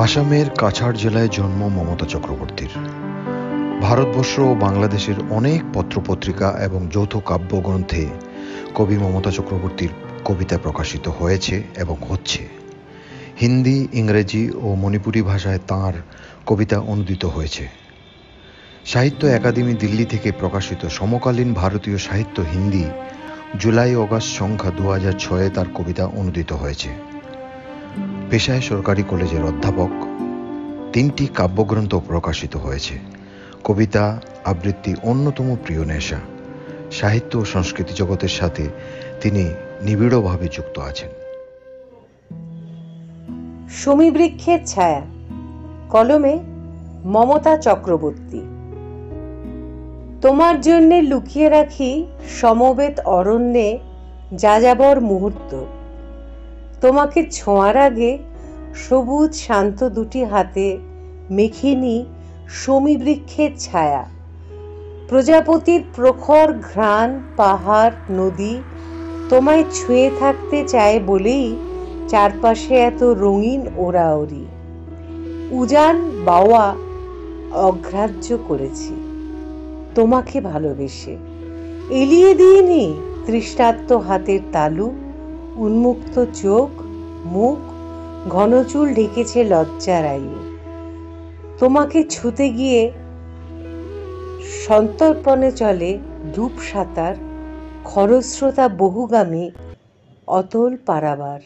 আসামের কাছাড় জেলায় জন্ম মমতা চক্রবর্তীর। ভারতবর্ষ ও বাংলাদেশের অনেক পত্রপত্রিকা এবং যৌথ কাব্যগ্রন্থে কবি মমতা চক্রবর্তীর কবিতা প্রকাশিত হয়েছে এবং হচ্ছে। হিন্দি, ইংরেজি ও মণিপুরি ভাষায় তাঁর কবিতা অনূদিত হয়েছে। সাহিত্য একাডেমি দিল্লি থেকে প্রকাশিত সমকালীন ভারতীয় সাহিত্য হিন্দি জুলাই অগাস্ট সংখ্যা 2006 তার কবিতা অনূদিত হয়েছে। পেশায় সরকারি কলেজের অধ্যাপক। 3টি কাব্যগ্রন্থ প্রকাশিত হয়েছে। কবিতা আবৃত্তি অন্যতম প্রিয় নেশা। সাহিত্য ও সংস্কৃতি জগতের সাথে তিনি নিবিড়ভাবে যুক্ত আছেন। শমীবৃক্ষের ছায়া, কলমে মমতা চক্রবর্তী। তোমার জন্যে লুকিয়ে রাখি সমবেত অরণ্যে যাযাবর মুহূর্ত। তোমাকে ছোঁয়ার আগে সবুজ শান্ত দুটি হাতে মেখিনি শমীবৃক্ষের ছায়া। প্রজাপতির প্রখর ঘ্রাণ, পাহাড়, নদী তোমায় ছুঁয়ে থাকতে চায় বলেই চারপাশে এত রঙিন ওড়াওড়ি। উজান বাওয়া অগ্রাহ্য করেছি তোমাকে ভালোবেসে। এলিয়ে দিইনি তৃষ্ণার্ত হাতের তালু। উন্মুক্ত চোখ, মুখ, ঘনচুল ঢেকেছে লজ্জার আয়ু। তোমাকে ছুতে গিয়ে সন্তর্পণে চলে ডুব সাঁতার, খরস্রোতা বহুগামী অতল পারাবার।